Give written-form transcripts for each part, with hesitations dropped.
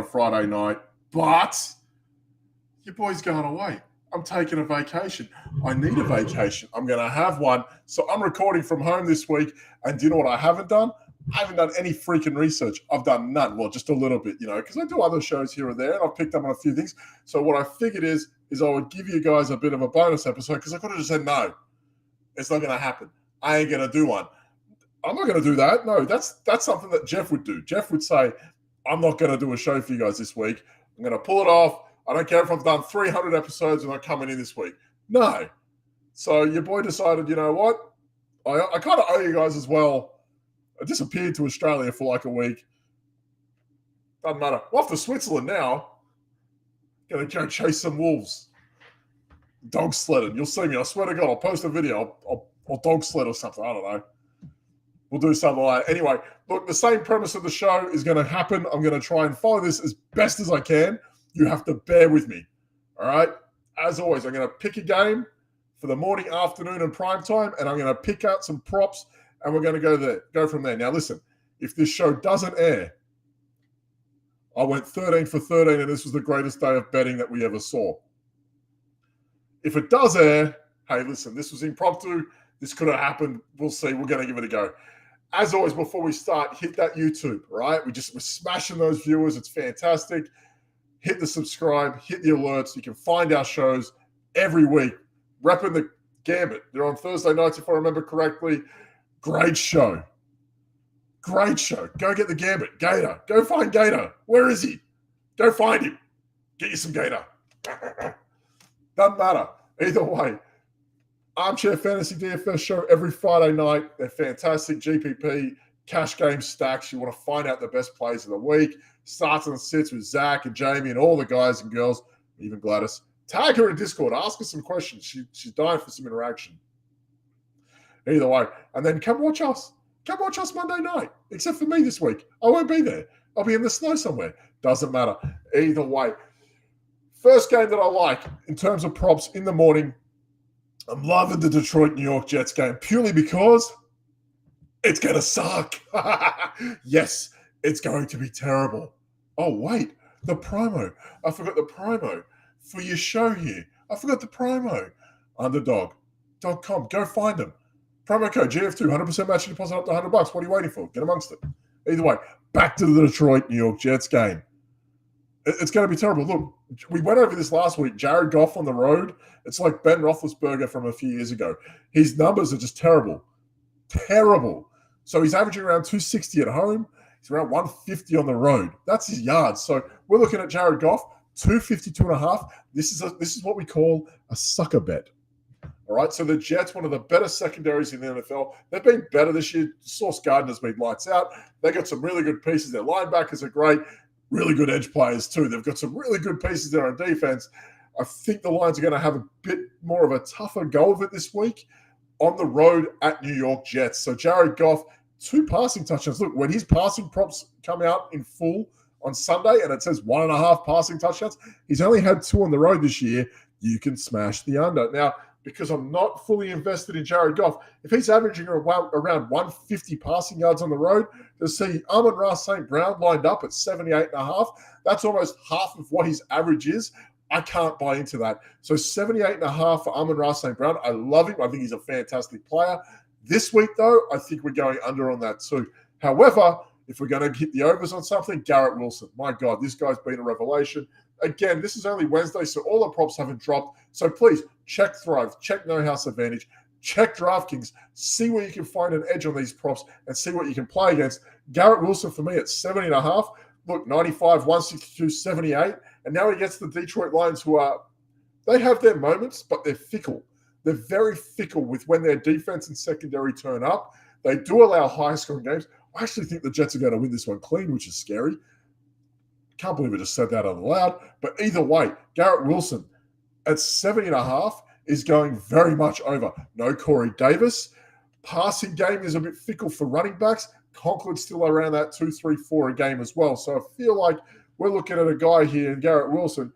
Friday night, but your boy's going away. I'm taking a vacation. I need a vacation. I'm going to have one. So I'm recording from home this week. And do you know what I haven't done? I haven't done any freaking research. I've done none. Well, just a little bit, because I do other shows here and there, and I've picked up on a few things. So what I figured is I would give you guys a bit of a bonus episode, because I could have just said, no, it's not going to happen. I ain't going to do one. I'm not going to do that. No, that's something that Jeff would do. Jeff would say, I'm not going to do a show for you guys this week. I'm going to pull it off. I don't care if I've done 300 episodes and I'm coming in this week. No. So your boy decided, you know what? I kind of owe you guys as well. I disappeared to Australia for like a week. Doesn't matter. I'm off to Switzerland now. Going to go chase some wolves. Dog sledding. You'll see me. I swear to God, I'll post a video. I'll dog sled or something. I don't know. We'll do something like that. Anyway, look, the same premise of the show is going to happen. I'm going to try and follow this as best as I can. You have to bear with me. All right? As always, I'm going to pick a game for the morning, afternoon, and prime time, and I'm going to pick out some props, and we're going to go from there. Now, listen, if this show doesn't air, I went 13 for 13, and this was the greatest day of betting that we ever saw. If it does air, hey, listen, this was impromptu. This could have happened. We'll see. We're going to give it a go. As always, before we start, hit that YouTube, right? We're smashing those viewers. It's fantastic. Hit the subscribe, hit the alerts. You can find our shows every week. Repping the Gambit. They're on Thursday nights, if I remember correctly. Great show. Great show. Go get the Gambit. Gator. Go find Gator. Where is he? Go find him. Get you some Gator. Doesn't matter. Either way. Armchair Fantasy DFS show every Friday night. They're fantastic. GPP, cash game stacks. You want to find out the best plays of the week. Starts and sits with Zach and Jamie and all the guys and girls, even Gladys. Tag her in Discord. Ask her some questions. She's dying for some interaction. Either way. And then come watch us. Come watch us Monday night. Except for me this week. I won't be there. I'll be in the snow somewhere. Doesn't matter. Either way. First game that I like in terms of props in the morning, I'm loving the Detroit-New York Jets game purely because it's going to suck. Yes, it's going to be terrible. Oh, wait, the promo. I forgot the promo for your show here. I forgot the promo. Underdog.com. Go find them. Promo code GF2, 100% matching deposit up to $100. What are you waiting for? Get amongst it. Either way, back to the Detroit-New York Jets game. It's going to be terrible. Look, we went over this last week. Jared Goff on the road. It's like Ben Roethlisberger from a few years ago. His numbers are just terrible. Terrible. So he's averaging around 260 at home. He's around 150 on the road. That's his yards. So we're looking at Jared Goff, 252.5. This is what we call a sucker bet. All right, so the Jets, one of the better secondaries in the NFL. They've been better this year. Sauce Gardner's been lights out. They got some really good pieces. Their linebackers are great. Really good edge players too. They've got some really good pieces there on defense. I think the Lions are going to have a bit more of a tougher go of it this week on the road at New York Jets. So Jared Goff, 2 passing touchdowns. Look, when his passing props come out in full on Sunday and it says 1.5 passing touchdowns, he's only had 2 on the road this year. You can smash the under. Now, because I'm not fully invested in Jared Goff, if he's averaging around 150 passing yards on the road, to see Amon-Ra St. Brown lined up at 78.5, that's almost half of what his average is. I can't buy into that. So 78.5 for Amon-Ra St. Brown. I love him. I think he's a fantastic player. This week, though, I think we're going under on that too. However, if we're going to hit the overs on something, Garrett Wilson. My God, this guy's been a revelation. Again, this is only Wednesday, so all the props haven't dropped. So please, check Thrive, check No House Advantage, check DraftKings, see where you can find an edge on these props and see what you can play against. Garrett Wilson for me at 70.5. Look, 95, 162, 78. And now he gets the Detroit Lions they have their moments, but they're fickle. They're very fickle with when their defense and secondary turn up. They do allow high-scoring games. I actually think the Jets are going to win this one clean, which is scary. Can't believe I just said that out loud. But either way, Garrett Wilson at 70.5 is going very much over. No Corey Davis. Passing game is a bit fickle for running backs. Conklin's still around that 2, 3, 4 a game as well. So I feel like we're looking at a guy here in Garrett Wilson.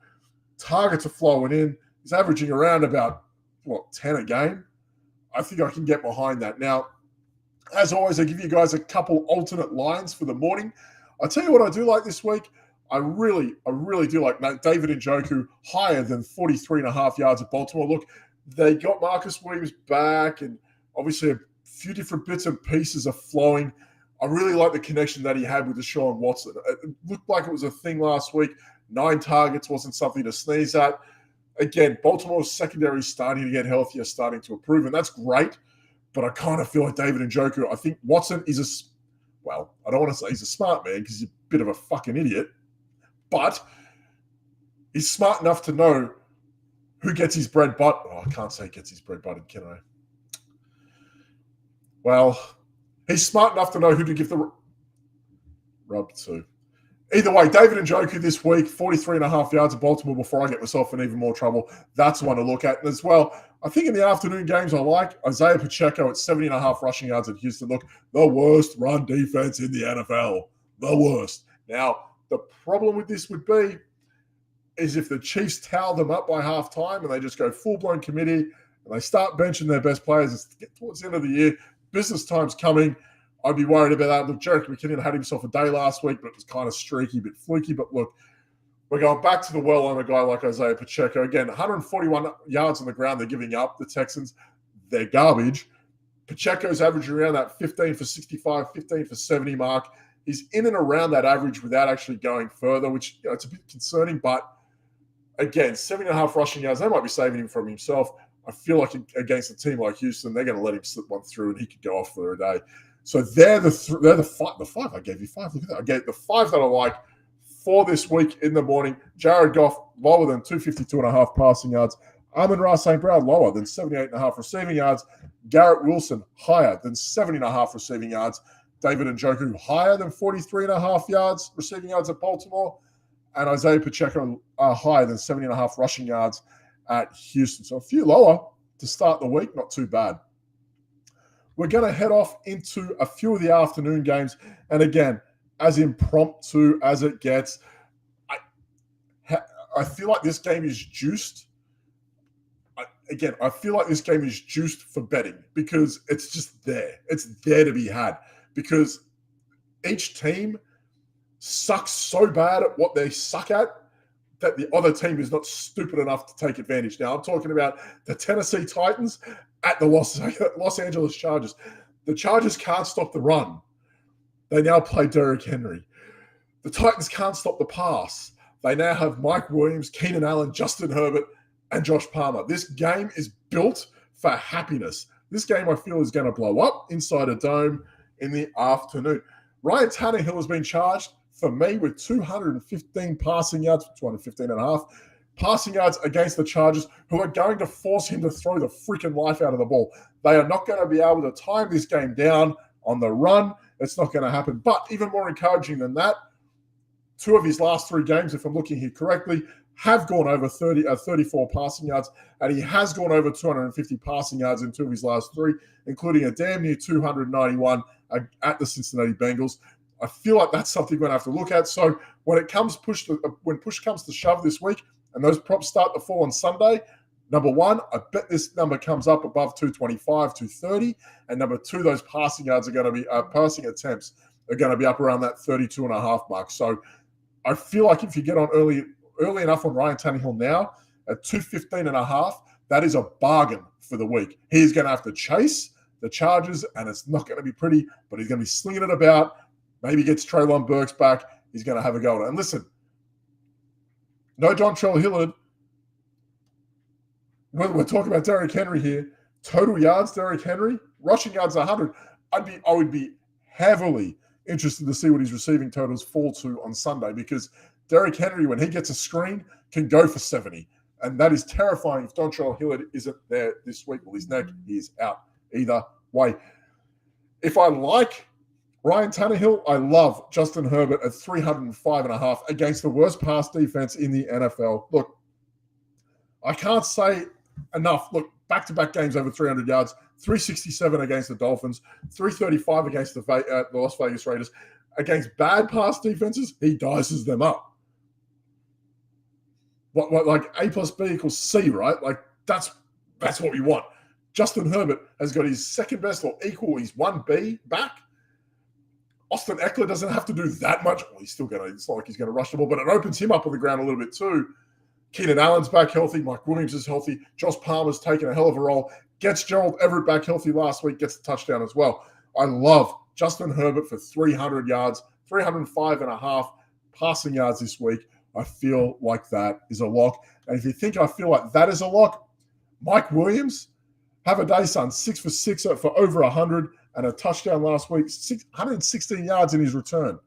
Targets are flowing in. He's averaging around about, 10 a game. I think I can get behind that. Now, as always, I give you guys a couple alternate lines for the morning. I'll tell you what I do like this week. I really do like David Njoku higher than 43.5 yards at Baltimore. Look, they got Marcus Williams back, and obviously a few different bits and pieces are flowing. I really like the connection that he had with Deshaun Watson. It looked like it was a thing last week. 9 targets wasn't something to sneeze at. Again, Baltimore's secondary is starting to get healthier, starting to improve, and that's great. But I kind of feel like David Njoku, I think Watson is I don't want to say he's a smart man because he's a bit of a fucking idiot, but he's smart enough to know who gets his bread buttered. Oh, I can't say gets his bread buttered, can I? Well, he's smart enough to know who to give the rub to. Either way, David Njoku this week, 43.5 yards at Baltimore before I get myself in even more trouble. That's one to look at. And as well, I think in the afternoon games I like Isaiah Pacheco at 70.5 rushing yards at Houston. Look, the worst run defense in the NFL. The worst. Now, the problem with this would be is if the Chiefs towel them up by halftime and they just go full-blown committee and they start benching their best players as get towards the end of the year, business time's coming. I'd be worried about that. Look, Jerick McKinnon had himself a day last week, but it was kind of streaky, a bit fluky. But look, we're going back to the well on a guy like Isaiah Pacheco. Again, 141 yards on the ground they're giving up. The Texans, they're garbage. Pacheco's averaging around that 15 for 65, 15 for 70 mark. He's in and around that average without actually going further, which it's a bit concerning. But again, 7.5 rushing yards, they might be saving him from himself. I feel like against a team like Houston, they're going to let him slip one through and he could go off for a day. So they're the five. I gave you 5. Look at that. I gave the 5 that I like for this week in the morning. Jared Goff, lower than 252.5 passing yards. Amon-Ra St. Brown, lower than 78.5 receiving yards. Garrett Wilson, higher than 70.5 receiving yards. David Njoku, higher than 43.5 yards receiving yards at Baltimore. And Isaiah Pacheco, higher than 70.5 rushing yards at Houston. So a few lower to start the week. Not too bad. We're going to head off into a few of the afternoon games. And again, as impromptu as it gets, I feel like this game is juiced. I feel like this game is juiced for betting because it's just there. It's there to be had because each team sucks so bad at what they suck at that the other team is not stupid enough to take advantage. Now, I'm talking about the Tennessee Titans at the Los Angeles Chargers. The Chargers can't stop the run. They now play Derrick Henry. The Titans can't stop the pass. They now have Mike Williams, Keenan Allen, Justin Herbert, and Josh Palmer. This game is built for happiness. This game, I feel, is going to blow up inside a dome in the afternoon. Ryan Tannehill has been charged, for me, with 215 passing yards, 215.5 passing yards against the Chargers, who are going to force him to throw the freaking life out of the ball. They are not going to be able to time this game down on the run. It's not going to happen. But even more encouraging than that, 2 of his last 3 games, if I'm looking here correctly, have gone over 34 passing yards, and he has gone over 250 passing yards in 2 of his last 3, including a damn near 291 at the Cincinnati Bengals. I feel like that's something we're going to have to look at. So when push comes to shove this week, and those props start to fall on Sunday, number 1, I bet this number comes up above 225, 230, and number 2, those passing yards are going to be passing attempts are going to be up around that 32.5 mark. So I feel like if you get on early enough on Ryan Tannehill now at 215.5, that is a bargain for the week. He's going to have to chase the Chargers, and it's not going to be pretty, but he's going to be slinging it about. Maybe he gets Treylon Burks back. He's going to have a go at it. And listen, no Dontrell Hilliard. We're talking about Derrick Henry here. Total yards, Derrick Henry. Rushing yards, 100. I would be heavily interested to see what his receiving totals fall to on Sunday because Derrick Henry, when he gets a screen, can go for 70. And that is terrifying if Dontrell Hilliard isn't there this week. Well, his neck is out either way. If I like Ryan Tannehill, I love Justin Herbert at 305.5 against the worst pass defense in the NFL. Look, I can't say enough. Look, back-to-back games over 300 yards, 367 against the Dolphins, 335 against the Las Vegas Raiders. Against bad pass defenses, he dices them up. Like A plus B equals C, right? Like that's what we want. Justin Herbert has got his second best or equal his 1B back. Austin Eckler doesn't have to do that much. Well, he's still going to, it's not like he's going to rush the ball, but it opens him up on the ground a little bit too. Keenan Allen's back healthy. Mike Williams is healthy. Josh Palmer's taken a hell of a role. Gets Gerald Everett back healthy last week. Gets the touchdown as well. I love Justin Herbert for 300 yards, 305.5 passing yards this week. I feel like that is a lock. And if you think I feel like that is a lock, Mike Williams, have a day, son. 6 for 6 for over 100 and a touchdown last week. 116 yards in his return.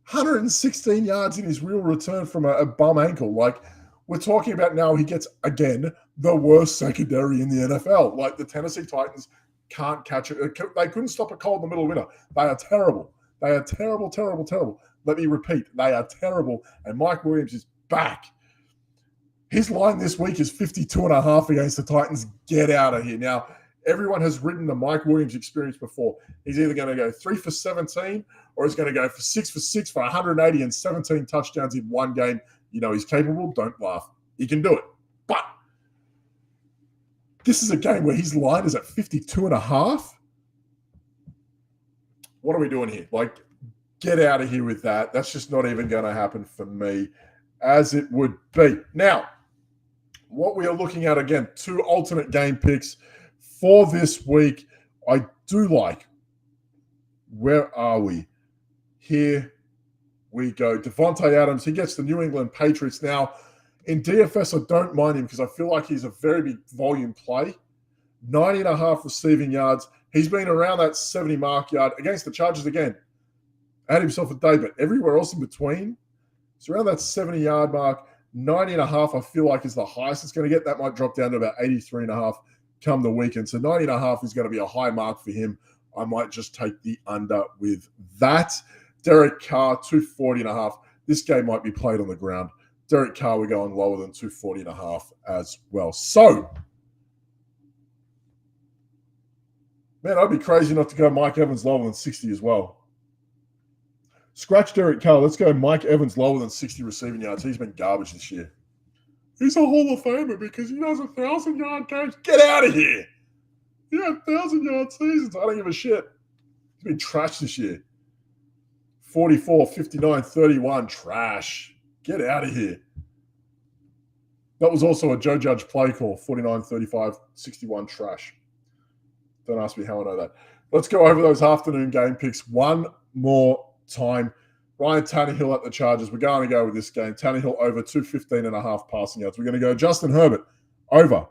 116 yards in his real return from a bum ankle. Like, we're talking about now he gets, again, the worst secondary in the NFL. Like, the Tennessee Titans can't catch it. They couldn't stop a cold in the middle of winter. They are terrible. They are terrible, terrible, terrible. Let me repeat. They are terrible. And Mike Williams is back. His line this week is 52.5 against the Titans. Get out of here. Now, everyone has ridden the Mike Williams experience before. He's either going to go 3 for 17 or he's going to go for 6 for 6 for 180 and 17 touchdowns in one game. You know he's capable. Don't laugh. He can do it. But this is a game where his line is at 52.5. What are we doing here? Like, get out of here with that. That's just not even going to happen for me, as it would be. Now, what we are looking at, again, 2 alternate game picks for this week. I do like, where are we? Here we go. Davante Adams, he gets the New England Patriots. Now, in DFS, I don't mind him because I feel like he's a very big volume play. 90.5 receiving yards. He's been around that 70 mark yard against the Chargers again. Had himself a day, but everywhere else in between, it's around that 70-yard mark. 90.5, I feel like, is the highest it's going to get. That might drop down to about 83.5 come the weekend. So 90.5 is going to be a high mark for him. I might just take the under with that. Derek Carr, 240.5. This game might be played on the ground. Derek Carr, we're going lower than 240.5 as well. So, man, I'd be crazy not to go Mike Evans lower than 60 as well. Scratch Derek Carr. Let's go Mike Evans lower than 60 receiving yards. He's been garbage this year. He's a Hall of Famer because he does 1,000-yard games. Get out of here. He had 1,000-yard seasons. I don't give a shit. He's been trash this year. 44, 59, 31. Trash. Get out of here. That was also a Joe Judge play call. 49, 35, 61. Trash. Don't ask me how I know that. Let's go over those afternoon game picks one more time. Ryan Tannehill at the Chargers. We're going to go with this game. Tannehill over 215.5 passing yards. We're going to go Justin Herbert over,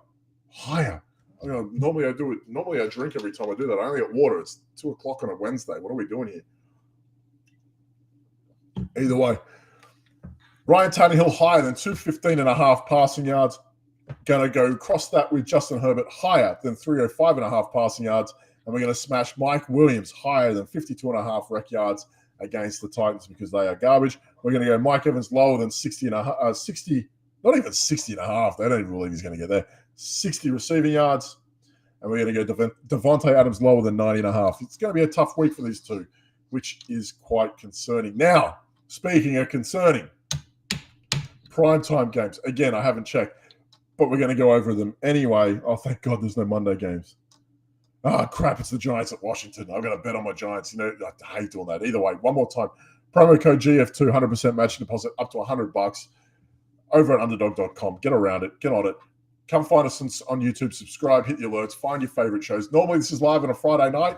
higher. Normally I drink every time I do that. I only get water. It's 2 o'clock on a Wednesday. What are we doing here? Either way, Ryan Tannehill higher than 215.5 passing yards. Going to go cross that with Justin Herbert higher than 305.5 passing yards. And we're going to smash Mike Williams higher than 52.5 rec yards against the Titans because they are garbage. We're going to go Mike Evans lower than 60, not even 60.5. They don't even believe he's going to get there. 60 receiving yards. And we're going to go Davante Adams lower than 90.5. It's going to be a tough week for these two, which is quite concerning. Now, speaking of concerning, primetime games. Again, I haven't checked, but we're going to go over them anyway. Oh, thank God there's no Monday games. Ah, crap, it's the Giants at Washington. I've got to bet on my Giants. You know, I hate doing that. Either way, one more time. Promo code GF2, 100% match deposit up to $100 over at underdog.com. Get around it. Get on it. Come find us on YouTube. Subscribe. Hit the alerts. Find your favorite shows. Normally, this is live on a Friday night,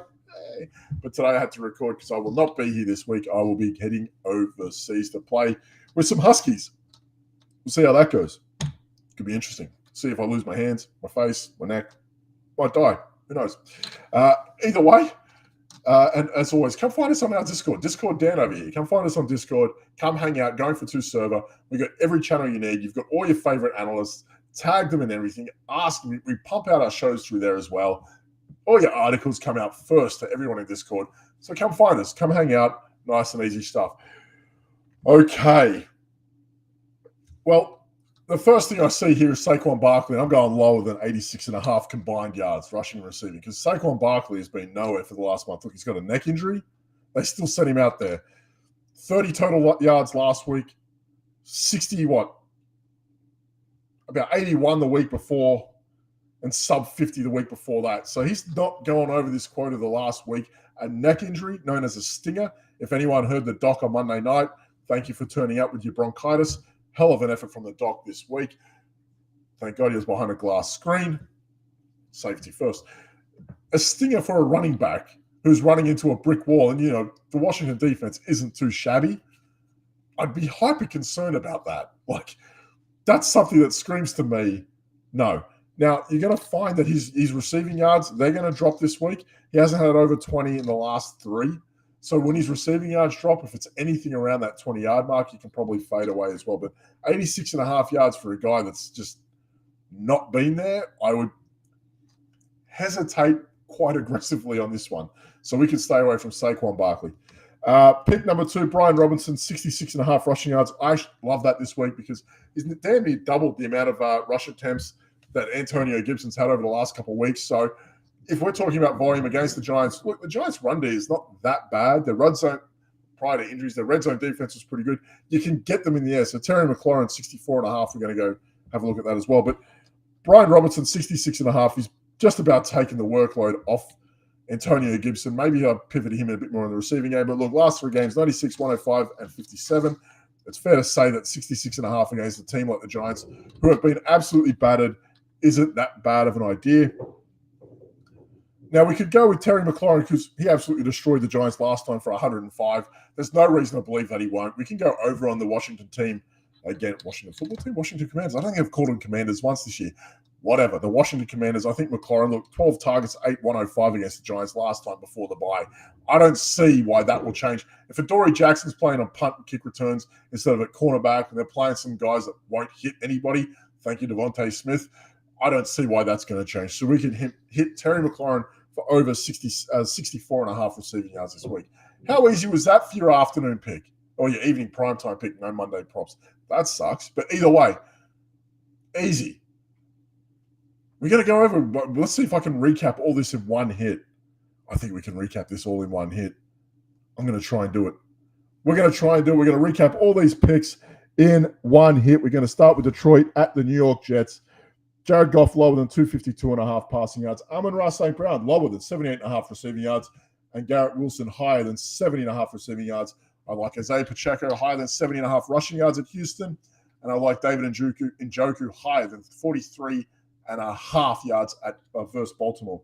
but today I had to record because I will not be here this week. I will be heading overseas to play with some Huskies. We'll see how that goes. Could be interesting. See if I lose my hands, my face, my neck. Might die. Who knows? Either way, and as always, come find us on our Discord. Discord Dan over here. Come find us on Discord. Come hang out. Going for 2 server. We've got every channel you need. You've got all your favorite analysts. Tag them and everything. Ask me. We pump out our shows through there as well. All your articles come out first to everyone in Discord. So come find us. Come hang out. Nice and easy stuff. Okay. Well, the first thing I see here is Saquon Barkley. I'm going lower than 86.5 combined yards, rushing and receiving, because Saquon Barkley has been nowhere for the last month. Look, he's got a neck injury. They still sent him out there. 30 total yards last week. 60 what? About 81 the week before and sub 50 the week bore that. So he's not going over this quota the last week a neck injury known as a stinger. If anyone heard the doc on Monday night, thank you for turning up with your bronchitis. Hell of an effort from the doc this week. Thank God he was behind a glass screen. Safety first. A stinger for a running back who's running into a brick wall, and, the Washington defense isn't too shabby. I'd be hyper concerned about that. That's something that screams to me, no. Now, you're going to find that his receiving yards, they're going to drop this week. He hasn't had over 20 in the last 3. So when his receiving yards drop, if it's anything around that 20-yard mark, you can probably fade away as well. But 86.5 yards for a guy that's just not been there, I would hesitate quite aggressively on this one. So we can stay away from Saquon Barkley. Pick number 2, Brian Robinson, 66.5 rushing yards. I love that this week because he's damn near doubled the amount of rush attempts that Antonio Gibson's had over the last couple of weeks. So if we're talking about volume against the Giants, look, the Giants' run D is not that bad. Their red zone, prior to injuries, their red zone defense was pretty good. You can get them in the air. So Terry McLaurin, 64.5, we're going to go have a look at that as well. But Brian Robinson, 66.5, he's just about taking the workload off Antonio Gibson. Maybe I'll pivot him a bit more in the receiving game. But look, last 3 games, 96, 105, and 57. It's fair to say that 66.5 against a team like the Giants, who have been absolutely battered, isn't that bad of an idea. Now, we could go with Terry McLaurin because he absolutely destroyed the Giants last time for 105. There's no reason to believe that he won't. We can go over on the Washington team. Again, Washington football team, Washington Commanders. I don't think I've called them Commanders once this year. Whatever. The Washington Commanders, I think McLaurin, look, 12 targets, 105 against the Giants last time before the bye. I don't see why that will change. If Adoree Jackson's playing on punt and kick returns instead of at cornerback, and they're playing some guys that won't hit anybody, thank you, Devontae Smith, I don't see why that's going to change. So we can hit Terry McLaurin for over 64.5 receiving yards this week. How easy was that for your afternoon pick? Or your evening primetime pick, no Monday props? That sucks. But either way, easy. We're going to go over, let's see if I can recap all this in one hit. I think we can recap this all in one hit. I'm going to try and do it. We're going to recap all these picks in one hit. We're going to start with Detroit at the New York Jets. Jared Goff lower than 252.5 passing yards. Amon-Ra St. Brown lower than 78.5 receiving yards. And Garrett Wilson higher than 70.5 receiving yards. I like Isaiah Pacheco higher than 70.5 rushing yards at Houston. And I like David Njoku higher than 43.5 yards at versus Baltimore.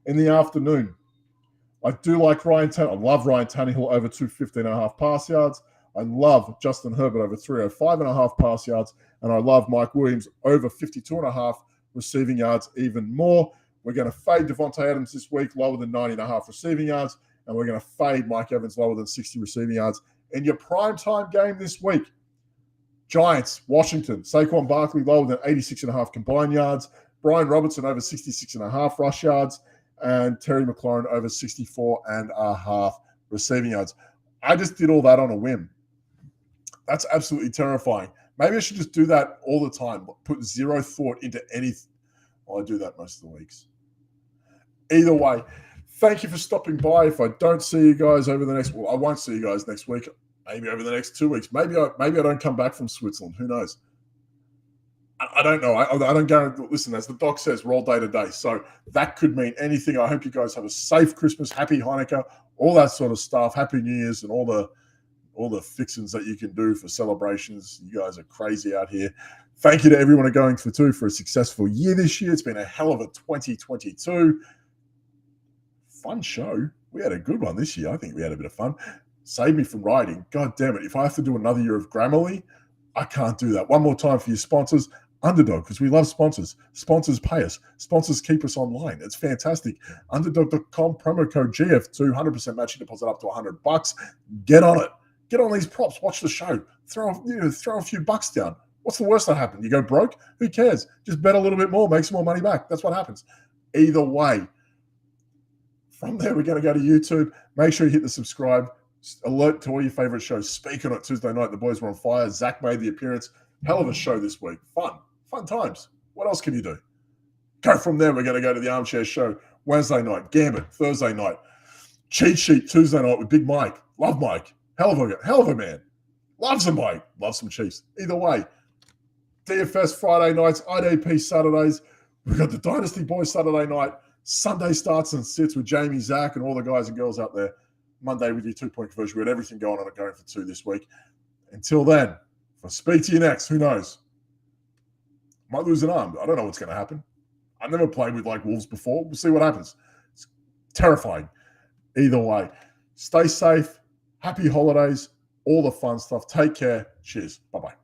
In the afternoon, I do like Ryan Tannehill. I love Ryan Tannehill over 215.5 pass yards. I love Justin Herbert over 305.5 pass yards. And I love Mike Williams over 52.5 receiving yards even more. We're going to fade Devontae Adams this week lower than 90.5 receiving yards. And we're going to fade Mike Evans lower than 60 receiving yards. In your primetime game this week, Giants, Washington, Saquon Barkley lower than 86.5 combined yards. Brian Robinson over 66.5 rush yards. And Terry McLaurin over 64.5 receiving yards. I just did all that on a whim. That's absolutely terrifying. Maybe I should just do that all the time. Put zero thought into anything. Well, I do that most of the weeks. Either way, thank you for stopping by. If I don't see you guys over the next, I won't see you guys next week. Maybe over the next 2 weeks. Maybe I don't come back from Switzerland. Who knows? I don't know. I don't guarantee. Listen, as the doc says, roll day to day. So that could mean anything. I hope you guys have a safe Christmas, happy Hanukkah, all that sort of stuff. Happy New Year's and all the fixings that you can do for celebrations. You guys are crazy out here. Thank you to everyone at Going for Two for a successful year this year. It's been a hell of a 2022. Fun show. We had a good one this year. I think we had a bit of fun. Save me from writing. God damn it. If I have to do another year of Grammarly, I can't do that. One more time for your sponsors. Underdog, because we love sponsors. Sponsors pay us. Sponsors keep us online. It's fantastic. Underdog.com, promo code GF2, 100% matching deposit up to $100. Get on it. Get on these props. Watch the show. Throw a few bucks down. What's the worst that happened? You go broke? Who cares? Just bet a little bit more, make some more money back. That's what happens. Either way, from there, we're going to go to YouTube. Make sure you hit the subscribe. Alert to all your favorite shows. Speaking on Tuesday night, the boys were on fire. Zach made the appearance. Hell of a show this week. Fun times. What else can you do? Go from there. We're going to go to the Armchair Show Wednesday night. Gambit Thursday night. Cheat Sheet Tuesday night with Big Mike. Love Mike. Hell of a man. Loves a Mike. Loves some Chiefs. Either way, DFS Friday nights, IDP Saturdays. We've got the Dynasty Boys Saturday night. Sunday starts and sits with Jamie, Zach, and all the guys and girls out there. Monday with your 2-point conversion. We had everything going on at Going for Two this week. Until then, if I speak to you next, who knows? Might lose an arm. I don't know what's going to happen. I've never played with like Wolves before. We'll see what happens. It's terrifying. Either way, stay safe. Happy holidays. All the fun stuff. Take care. Cheers. Bye-bye.